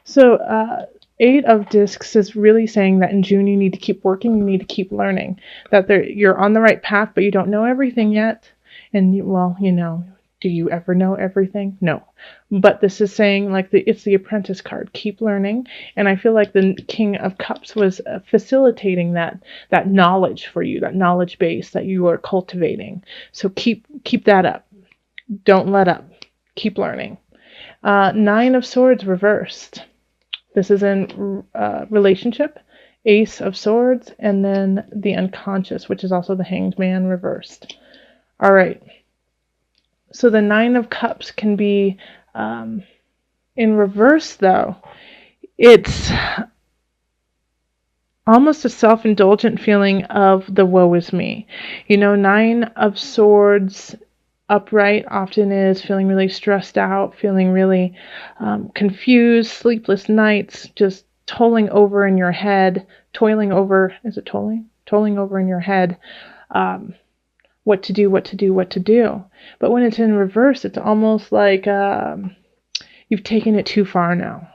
So, Eight of Discs is really saying that in June you need to keep working, you need to keep learning, that you're on the right path, but you don't know everything yet. And, well, do you ever know everything? No. But this is saying, like, it's the Apprentice card. Keep learning. And I feel like the King of Cups was facilitating that knowledge for you, that knowledge base that you are cultivating. So keep that up. Don't let up. Keep learning. Nine of Swords reversed. This is in relationship, Ace of Swords, and then the Unconscious, which is also the Hanged Man reversed. All right. So the Nine of Cups can be in reverse, though. It's almost a self-indulgent feeling of the woe is me. Nine of Swords upright often is feeling really stressed out, feeling really confused, sleepless nights, just toiling over in your head, is it tolling? Tolling over in your head, what to do. But when it's in reverse, it's almost like you've taken it too far now.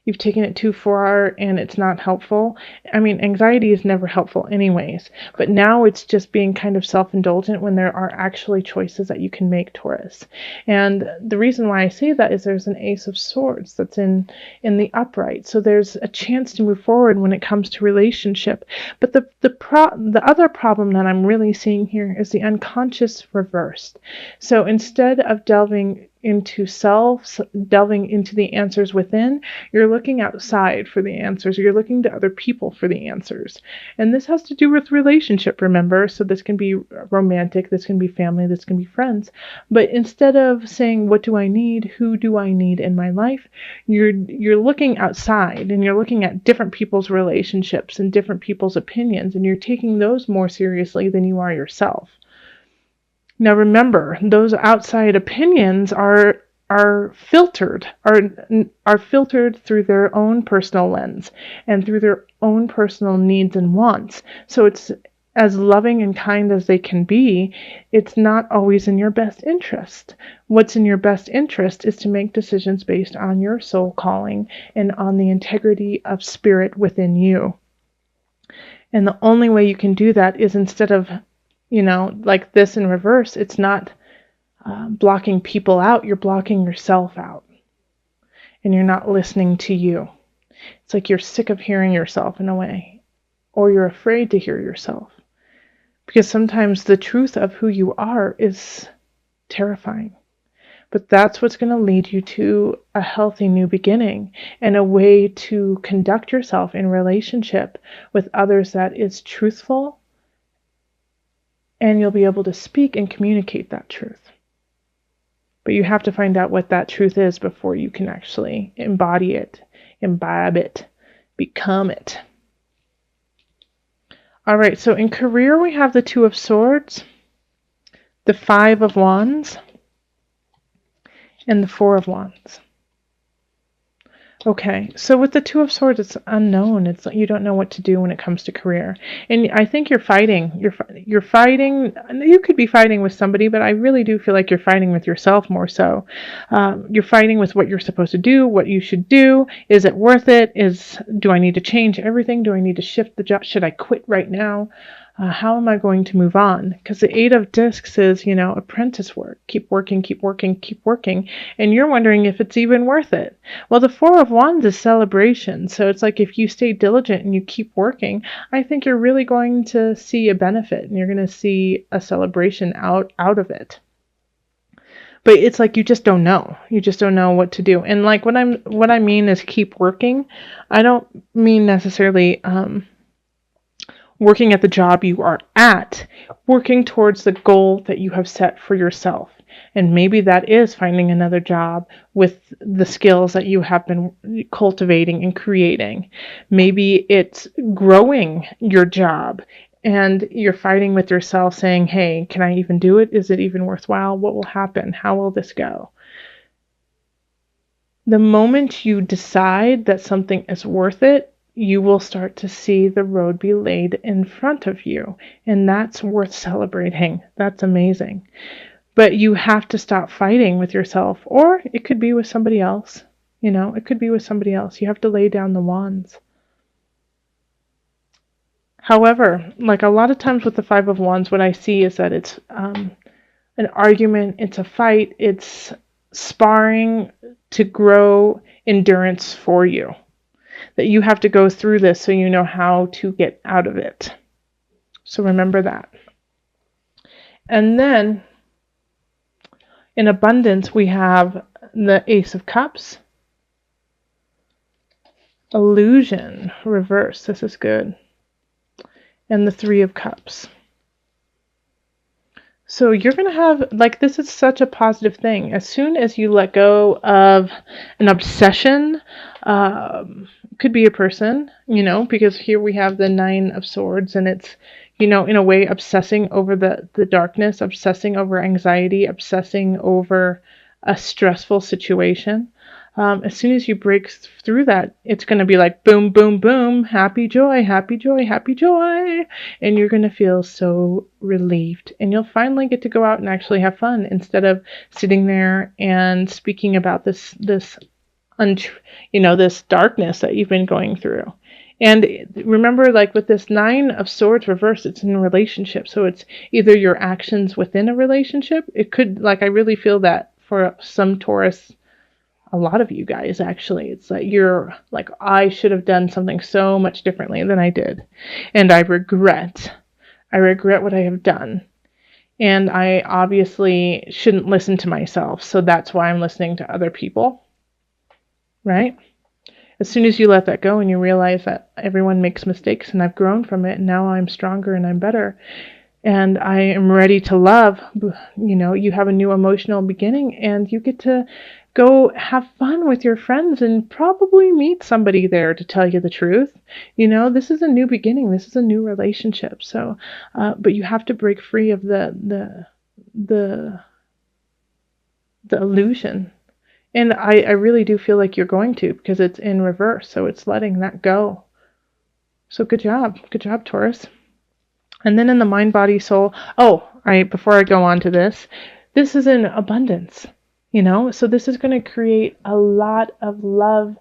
You've taken it too far and it's not helpful. I mean, anxiety is never helpful anyways, but now it's just being kind of self-indulgent when there are actually choices that you can make, Taurus. And the reason why I say that is there's an Ace of Swords that's in the upright. So there's a chance to move forward when it comes to relationship. But the other problem that I'm really seeing here is the Unconscious reversed. So instead of delving into self, delving into the answers within, you're looking outside for the answers. You're looking to other people for the answers. And this has to do with relationship, remember? So this can be romantic, this can be family, this can be friends. But instead of saying, what do I need? Who do I need in my life? You're looking outside and you're looking at different people's relationships and different people's opinions, and you're taking those more seriously than you are yourself. Now remember, those outside opinions are filtered through their own personal lens and through their own personal needs and wants. So it's as loving and kind as they can be, it's not always in your best interest. What's in your best interest is to make decisions based on your soul calling and on the integrity of spirit within you. And the only way you can do that is instead of like this in reverse, it's not blocking people out, you're blocking yourself out. And you're not listening to you. It's like you're sick of hearing yourself in a way. Or you're afraid to hear yourself. Because sometimes the truth of who you are is terrifying. But that's what's going to lead you to a healthy new beginning and a way to conduct yourself in relationship with others that is truthful. And you'll be able to speak and communicate that truth. But you have to find out what that truth is before you can actually embody it, imbibe it, become it. All right, so in career we have the Two of Swords, the Five of Wands, and the Four of Wands. Okay, so with the Two of Swords, it's unknown. It's you don't know what to do when it comes to career, and I think you're fighting. You're fighting. You could be fighting with somebody, but I really do feel like you're fighting with yourself more so. You're fighting with what you're supposed to do, what you should do. Is it worth it? Do I need to change everything? Do I need to shift the job? Should I quit right now? How am I going to move on? Because the Eight of Discs is, apprentice work. Keep working, keep working, keep working. And you're wondering if it's even worth it. Well, the Four of Wands is celebration. So it's like if you stay diligent and you keep working, I think you're really going to see a benefit and you're going to see a celebration out of it. But it's like you just don't know. You just don't know what to do. And like what I mean is keep working. I don't mean necessarily working at the job you are at, working towards the goal that you have set for yourself. And maybe that is finding another job with the skills that you have been cultivating and creating. Maybe it's growing your job and you're fighting with yourself saying, hey, can I even do it? Is it even worthwhile? What will happen? How will this go? The moment you decide that something is worth it, you will start to see the road be laid in front of you. And that's worth celebrating. That's amazing. But you have to stop fighting with yourself, or it could be with somebody else. You know, it could be with somebody else. You have to lay down the wands. However, like a lot of times with the Five of Wands, what I see is that it's an argument, it's a fight, it's sparring to grow endurance for you. That you have to go through this so you know how to get out of it. So remember that. And then in abundance, we have the Ace of Cups. Illusion, reverse. This is good. And the Three of Cups. So you're going to have, like, this is such a positive thing. As soon as you let go of an obsession, could be a person, you know, because here we have the Nine of Swords, and it's, you know, in a way obsessing over the darkness, obsessing over anxiety, obsessing over a stressful situation. As soon as you break through that, it's going to be like boom, boom, boom, happy joy, happy joy, happy joy. And you're going to feel so relieved. And you'll finally get to go out and actually have fun instead of sitting there and speaking about this darkness that you've been going through. And remember, like with this Nine of Swords reverse, it's in a relationship. So it's either your actions within a relationship. It could, like, I really feel that for some Taurus, a lot of you guys actually, it's like you're like, I should have done something so much differently than I did. And I regret what I have done. And I obviously shouldn't listen to myself. So that's why I'm listening to other people. Right? As soon as you let that go and you realize that everyone makes mistakes and I've grown from it and now I'm stronger and I'm better and I am ready to love, you know, you have a new emotional beginning and you get to go have fun with your friends and probably meet somebody there, to tell you the truth. You know, this is a new beginning. This is a new relationship. So, but you have to break free of the illusion. And I really do feel like you're going to, because it's in reverse. So it's letting that go. So good job. Good job, Taurus. And then in the mind, body, soul. Before I go on to this is in abundance, you know? So this is going to create a lot of love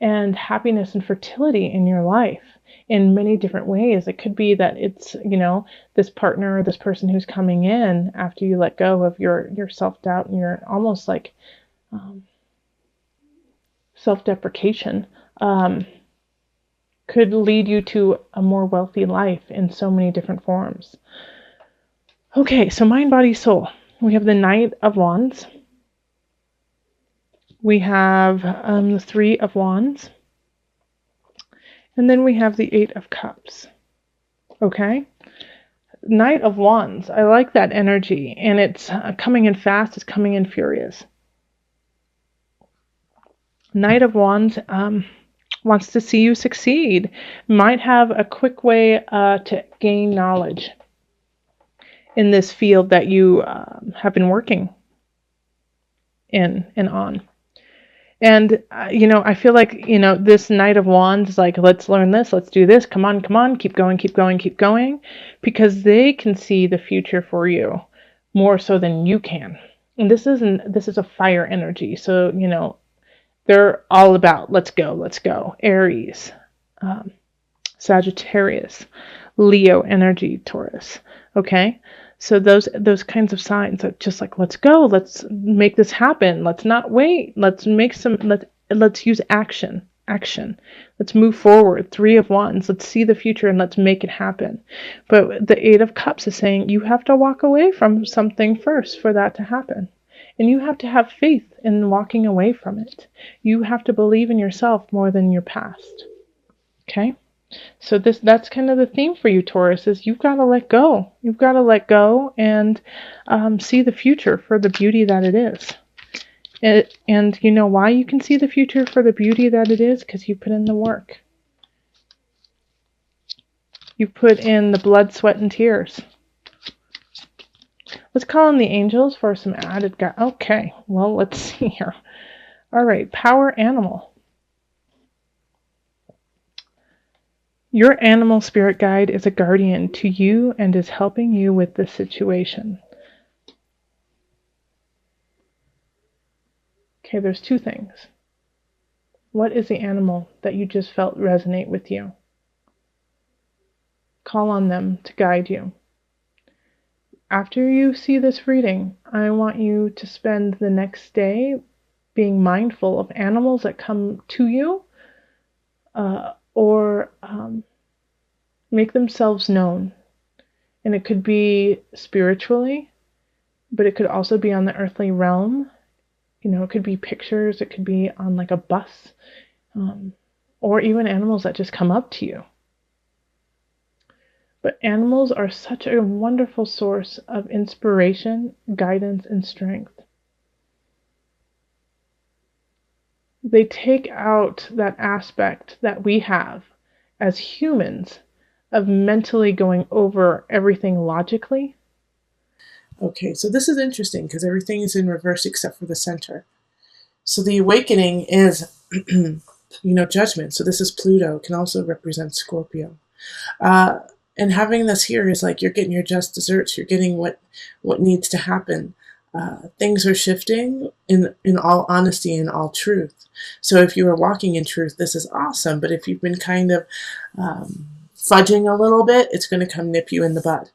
and happiness and fertility in your life in many different ways. It could be that it's, you know, this partner or this person who's coming in after you let go of your self-doubt and your almost like self-deprecation, could lead you to a more wealthy life in so many different forms. Okay, so mind, body, soul. We have the Knight of Wands. We have the Three of Wands. And then we have the Eight of Cups. Okay? Knight of Wands. I like that energy. And it's coming in fast. It's coming in furious. Knight of Wands wants to see you succeed. Might have a quick way to gain knowledge in this field that you have been working in and on. And, I feel like, this Knight of Wands is like, let's learn this, let's do this, come on, keep going, because they can see the future for you more so than you can. And this is a fire energy. So, they're all about, let's go. Aries, Sagittarius, Leo energy, Taurus. Okay? So those kinds of signs are just like, let's go, let's make this happen. Let's not wait. Let's use action. Let's move forward. Three of Wands. Let's see the future and let's make it happen. But the Eight of Cups is saying you have to walk away from something first for that to happen. And you have to have faith in walking away from it. You have to believe in yourself more than your past. Okay? So that's kind of the theme for you, Taurus, is you've got to let go. You've got to let go and see the future for the beauty that it is. And you know why you can see the future for the beauty that it is? Because you put in the work. You put in the blood, sweat, and tears. Let's call in the angels for some added Okay, well, let's see here. All right, power animal. Your animal spirit guide is a guardian to you and is helping you with this situation. Okay, there's two things. What is the animal that you just felt resonate with you? Call on them to guide you. After you see this reading, I want you to spend the next day being mindful of animals that come to you or make themselves known. And it could be spiritually, but it could also be on the earthly realm. You know, it could be pictures, it could be on like a bus, or even animals that just come up to you. But animals are such a wonderful source of inspiration, guidance, and strength. They take out that aspect that we have as humans of mentally going over everything logically. Okay, so this is interesting because everything is in reverse except for the center. So the awakening is, judgment. So this is Pluto. It can also represent Scorpio. And having this here is like you're getting your just desserts. You're getting what needs to happen. Things are shifting in all honesty and all truth. So if you are walking in truth, this is awesome. But if you've been kind of fudging a little bit, it's going to come nip you in the butt.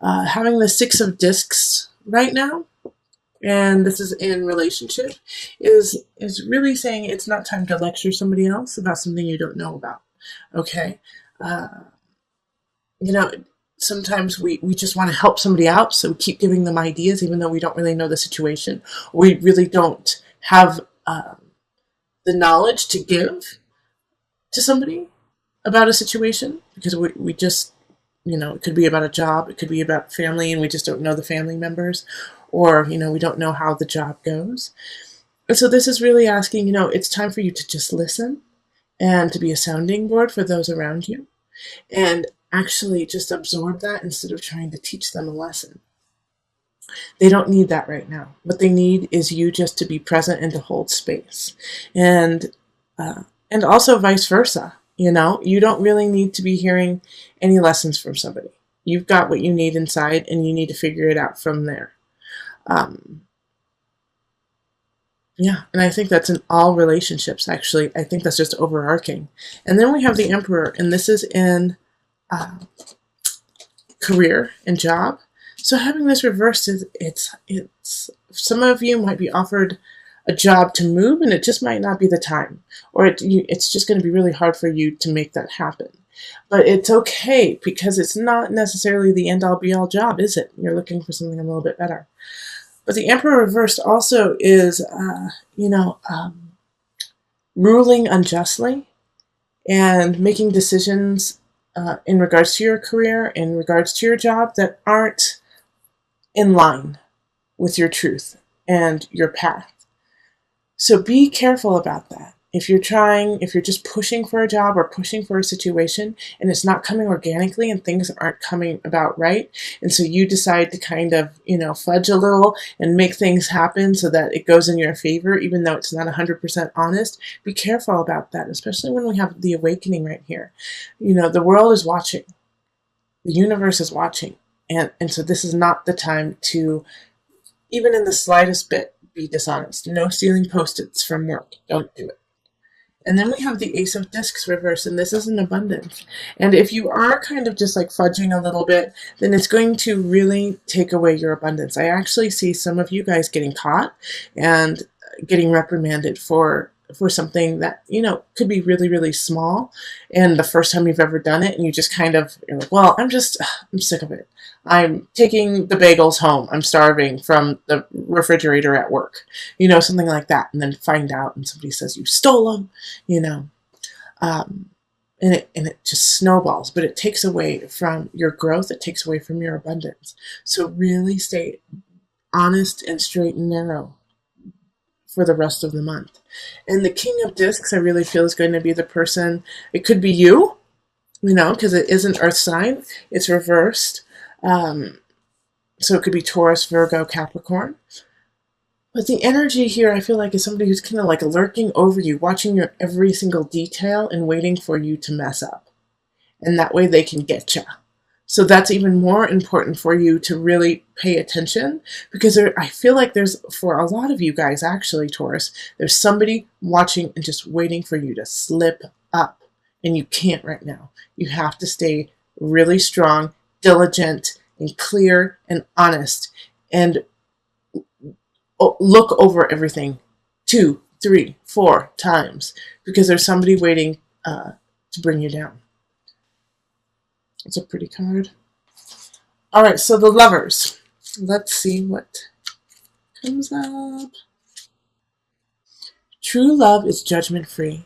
Having the 6 of discs right now, and this is in relationship, is really saying it's not time to lecture somebody else about something you don't know about. Okay? Sometimes we just want to help somebody out, so we keep giving them ideas even though we don't really know the situation. We really don't have the knowledge to give to somebody about a situation because we just, it could be about a job, it could be about family, and we just don't know the family members, or, we don't know how the job goes. And so this is really asking, it's time for you to just listen and to be a sounding board for those around you and actually just absorb that instead of trying to teach them a lesson. They don't need that right now. What they need is you just to be present and to hold space. And also vice versa. You don't really need to be hearing any lessons from somebody. You've got what you need inside, and you need to figure it out from there. And I think that's in all relationships, actually. I think that's just overarching. And then we have the Emperor, and this is in career and job. So having this reversed, it's some of you might be offered a job to move, and it just might not be the time, or it's just going to be really hard for you to make that happen. But it's okay, because it's not necessarily the end-all be-all job, is it? You're looking for something a little bit better. But the Emperor reversed also is, ruling unjustly and making decisions in regards to your career, in regards to your job, that aren't in line with your truth and your path. So be careful about that. If you're just pushing for a job or pushing for a situation and it's not coming organically and things aren't coming about right, and so you decide to kind of, fudge a little and make things happen so that it goes in your favor, even though it's not 100% honest, be careful about that, especially when we have the awakening right here. The world is watching. The universe is watching. And so this is not the time to, even in the slightest bit, be dishonest. No stealing Post-its from work. Don't do it. And then we have the Ace of Discs reverse, and this is an abundance. And if you are kind of just like fudging a little bit, then it's going to really take away your abundance. I actually see some of you guys getting caught and getting reprimanded for something that, could be really, really small. And the first time you've ever done it, and you just you're like, well, I'm sick of it. I'm taking the bagels home. I'm starving from the refrigerator at work, something like that. And then find out, and somebody says you stole them, and it just snowballs. But it takes away from your growth. It takes away from your abundance. So really stay honest and straight and narrow for the rest of the month. And the King of Discs, I really feel, is going to be the person. It could be you, because it is an earth sign. It's reversed. So it could be Taurus, Virgo, Capricorn. But the energy here, I feel like, is somebody who's kind of like lurking over you, watching your every single detail and waiting for you to mess up. And that way they can get you. So that's even more important for you to really pay attention, because I feel like there's, for a lot of you guys actually, Taurus, there's somebody watching and just waiting for you to slip up, and you can't right now. You have to stay really strong, diligent, and clear and honest, and look over everything 2, 3, 4 times, because there's somebody waiting to bring you down. It's a pretty card. All right, so the Lovers. Let's see what comes up. True love is judgment-free.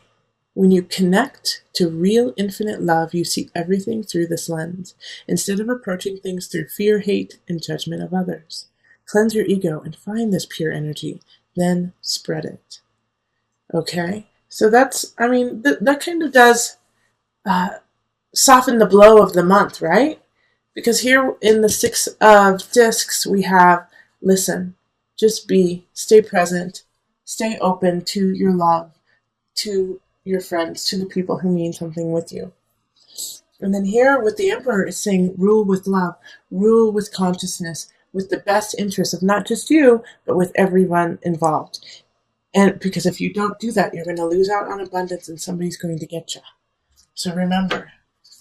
When you connect to real infinite love, you see everything through this lens, instead of approaching things through fear, hate, and judgment of others. Cleanse your ego and find this pure energy, then spread it. Okay? So that's, I mean, that kind of does soften the blow of the month, right? Because here in the Six of Discs, we have, listen, just be, stay present, stay open to your love, to your friends, to the people who mean something with you. And then here with the Emperor, it's saying rule with love, rule with consciousness, with the best interest of not just you, but with everyone involved. And because if you don't do that, you're going to lose out on abundance and somebody's going to get you. So remember,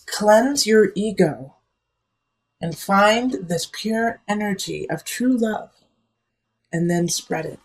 cleanse your ego and find this pure energy of true love, and then spread it.